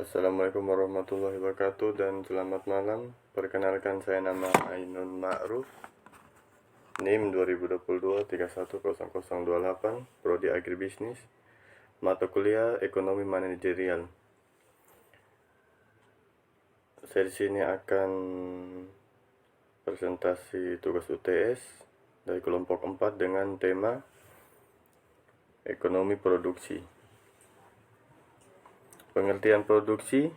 Assalamualaikum warahmatullahi wabarakatuh dan selamat malam. Perkenalkan, saya nama Ainun Ma'ruf, NIM 2022 310028, Prodi Agribisnis, mata kuliah Ekonomi Manajerial. Saya di sini akan presentasi tugas UTS dari kelompok 4 dengan tema Ekonomi Produksi. Pengertian produksi.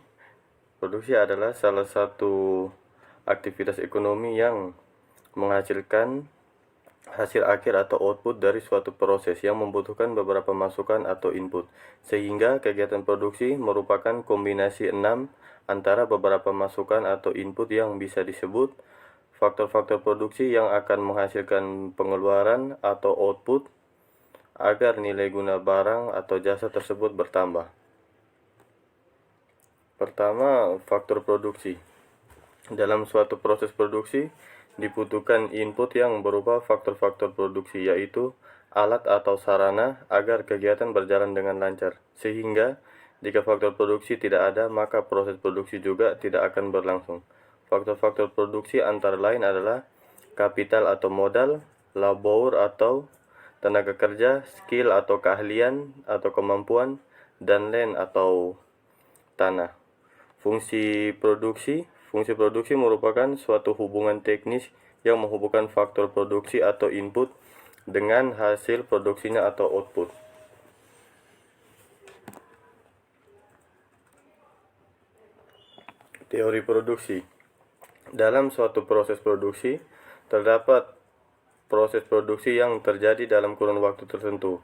Produksi adalah salah satu aktivitas ekonomi yang menghasilkan hasil akhir atau output dari suatu proses yang membutuhkan beberapa masukan atau input, sehingga kegiatan produksi merupakan kombinasi 6 antara beberapa masukan atau input yang bisa disebut faktor-faktor produksi yang akan menghasilkan pengeluaran atau output agar nilai guna barang atau jasa tersebut bertambah. Pertama, faktor produksi. Dalam suatu proses produksi, dibutuhkan input yang berupa faktor-faktor produksi, yaitu alat atau sarana agar kegiatan berjalan dengan lancar. Sehingga, jika faktor produksi tidak ada, maka proses produksi juga tidak akan berlangsung. Faktor-faktor produksi antara lain adalah kapital atau modal, labor atau tenaga kerja, skill atau keahlian atau kemampuan, dan land atau tanah. Fungsi produksi merupakan suatu hubungan teknis yang menghubungkan faktor produksi atau input dengan hasil produksinya atau output. Teori produksi. Dalam suatu proses produksi, terdapat proses produksi yang terjadi dalam kurun waktu tertentu,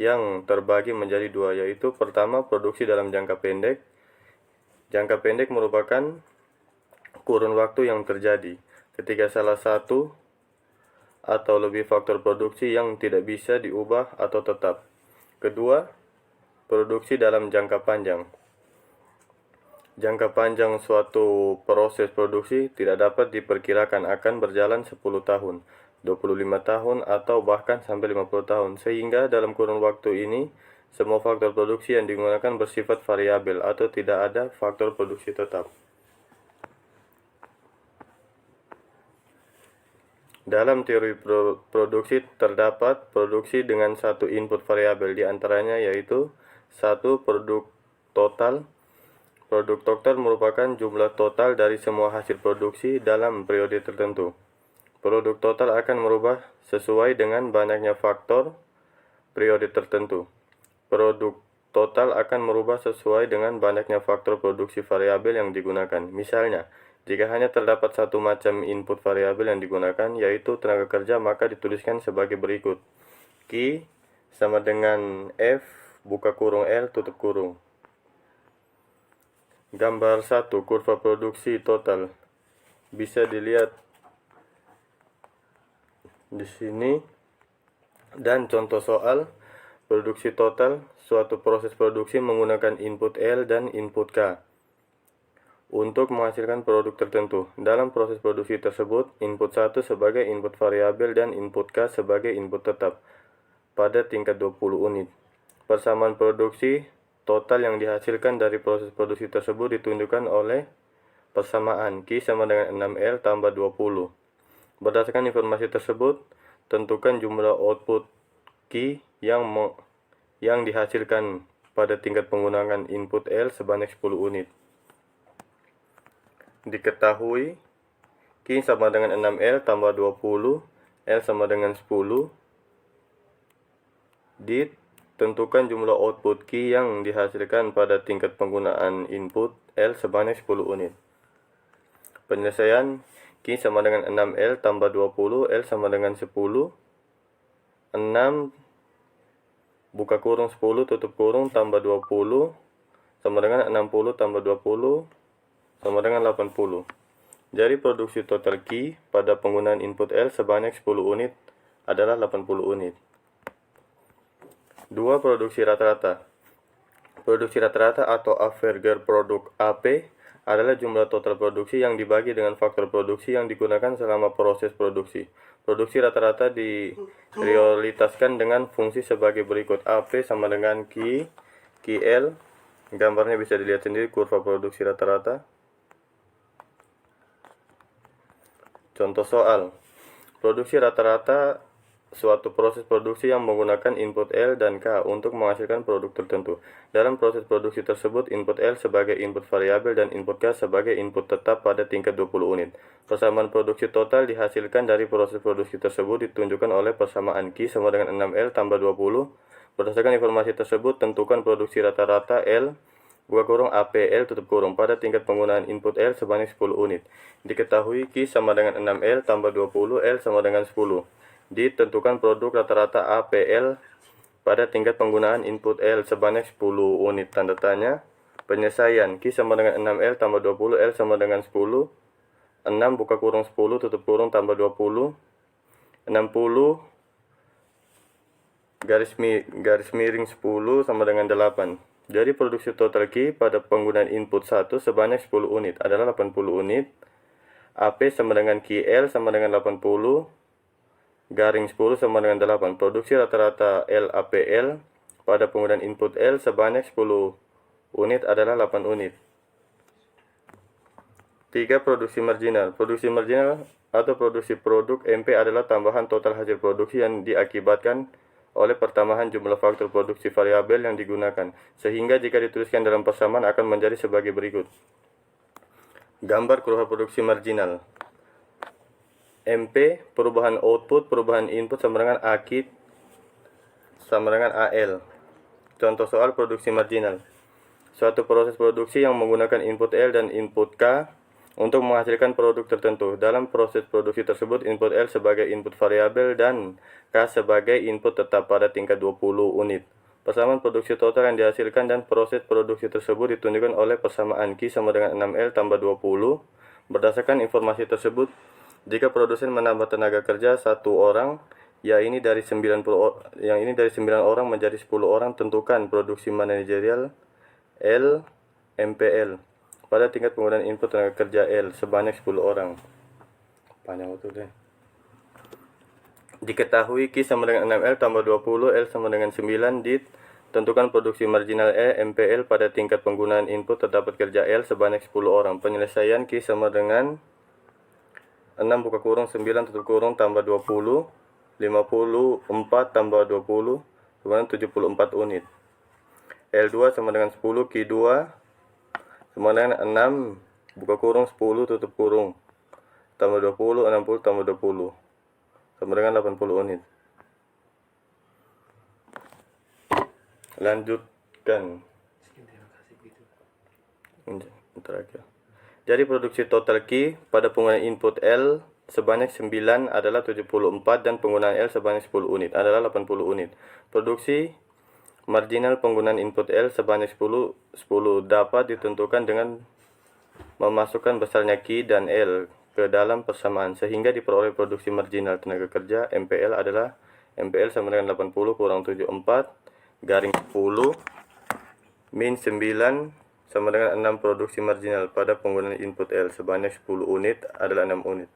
yang terbagi menjadi dua, yaitu pertama, produksi dalam jangka pendek. Jangka pendek merupakan kurun waktu yang terjadi ketika salah satu atau lebih faktor produksi yang tidak bisa diubah atau tetap. Kedua, produksi dalam jangka panjang. Jangka panjang suatu proses produksi tidak dapat diperkirakan akan berjalan 10 tahun, 25 tahun, atau bahkan sampai 50 tahun, sehingga dalam kurun waktu ini semua faktor produksi yang digunakan bersifat variabel atau tidak ada faktor produksi tetap. Dalam teori produksi terdapat produksi dengan satu input variabel, di antaranya yaitu 1. Produk total. Produk total merupakan jumlah total dari semua hasil produksi dalam periode tertentu. Produk total akan merubah sesuai dengan banyaknya faktor periode tertentu. Produk total akan merubah sesuai dengan banyaknya faktor produksi variabel yang digunakan. Misalnya, jika hanya terdapat satu macam input variabel yang digunakan, yaitu tenaga kerja, maka dituliskan sebagai berikut. Q sama dengan F buka kurung L tutup kurung. Gambar 1, kurva produksi total. Bisa dilihat di sini. Dan contoh soal, produksi total, suatu proses produksi menggunakan input L dan input K untuk menghasilkan produk tertentu. Dalam proses produksi tersebut, input 1 sebagai input variabel dan input K sebagai input tetap pada tingkat 20 unit. Persamaan produksi total yang dihasilkan dari proses produksi tersebut ditunjukkan oleh persamaan Q sama dengan 6L tambah 20. Berdasarkan informasi tersebut, tentukan jumlah output Q yang dihasilkan pada tingkat penggunaan input L sebanyak 10 unit. Diketahui Q sama dengan 6L tambah 20, L sama dengan 10. Tentukan jumlah output Q yang dihasilkan pada tingkat penggunaan input L sebanyak 10 unit. Penyelesaian Q sama dengan 6L tambah 20, L sama dengan 10. 6 buka kurung 10 tutup kurung tambah 20 sama dengan 60 tambah 20 sama dengan 80. Jadi produksi total Q pada penggunaan input L sebanyak 10 unit adalah 80 unit. 2. Produksi rata-rata. Produksi rata-rata atau average produk AP adalah jumlah total produksi yang dibagi dengan faktor produksi yang digunakan selama proses produksi. Produksi rata-rata diprioritaskan dengan fungsi sebagai berikut. AP sama dengan QL Gambarnya bisa dilihat sendiri, kurva produksi rata-rata. Contoh soal. Produksi rata-rata suatu proses produksi yang menggunakan input L dan K untuk menghasilkan produk tertentu. Dalam proses produksi tersebut, input L sebagai input variabel dan input K sebagai input tetap pada tingkat 20 unit. Persamaan produksi total dihasilkan dari proses produksi tersebut ditunjukkan oleh persamaan Q sama dengan 6L tambah 20. Berdasarkan informasi tersebut, tentukan produksi rata-rata L buka kurung APL tutup kurung pada tingkat penggunaan input L sebanyak 10 unit. Diketahui Q sama dengan 6L tambah 20, L sama dengan 10. Ditentukan produk rata-rata APL pada tingkat penggunaan input L sebanyak 10 unit. Tanda tanya. Penyelesaian. Q sama dengan 6L tambah 20, L sama dengan 10. 6 buka kurung 10 tutup kurung tambah 20. 60 garis miring 10 sama dengan 8. Jadi produksi total Q pada penggunaan input 1 sebanyak 10 unit adalah 80 unit. AP sama dengan QL sama dengan 80 garing 10 sama dengan 8. Produksi rata-rata LAPL pada penggunaan input L sebanyak 10 unit adalah 8 unit. 3. Produksi marginal. Produksi marginal atau produksi produk MP adalah tambahan total hasil produksi yang diakibatkan oleh pertambahan jumlah faktor produksi variabel yang digunakan, sehingga jika dituliskan dalam persamaan akan menjadi sebagai berikut. Gambar kurva produksi marginal. MP, perubahan output, perubahan input sama dengan AQ sama dengan AL. Contoh soal produksi marginal. Suatu proses produksi yang menggunakan input L dan input K untuk menghasilkan produk tertentu. Dalam proses produksi tersebut, input L sebagai input variabel dan K sebagai input tetap pada tingkat 20 unit. Persamaan produksi total yang dihasilkan dan proses produksi tersebut ditunjukkan oleh persamaan Q sama dengan 6L tambah 20. Berdasarkan informasi tersebut, jika produsen menambah tenaga kerja 1 orang, yang ini dari 9 orang menjadi 10 orang, tentukan produksi manajerial L MPL pada tingkat penggunaan input tenaga kerja L sebanyak 10 orang. Panjang betul deh. Diketahui Q sama dengan 6L tambah 20, L sama dengan 9, tentukan produksi marginal E MPL pada tingkat penggunaan input terdapat kerja L sebanyak 10 orang. Penyelesaian Q sama dengan 6 buka kurung 9 tutup kurung tambah 20, 54 tambah 20 sama dengan 74 unit. L2 sama dengan 10, Q2 sama dengan 6 buka kurung 10 tutup kurung tambah 20, 60 tambah 20 sama dengan 80 unit. Lanjutkan. Terakhir. Jadi produksi total Q pada penggunaan input L sebanyak 9 adalah 74 dan penggunaan L sebanyak 10 unit adalah 80 unit. Produksi marginal penggunaan input L sebanyak 10 dapat ditentukan dengan memasukkan besarnya Q dan L ke dalam persamaan, sehingga diperoleh produksi marginal tenaga kerja MPL adalah MPL sama dengan 80 kurang 74 garing 10 min 9 sama dengan 6. Produksi marginal pada penggunaan input L sebanyak 10 unit adalah 6 unit.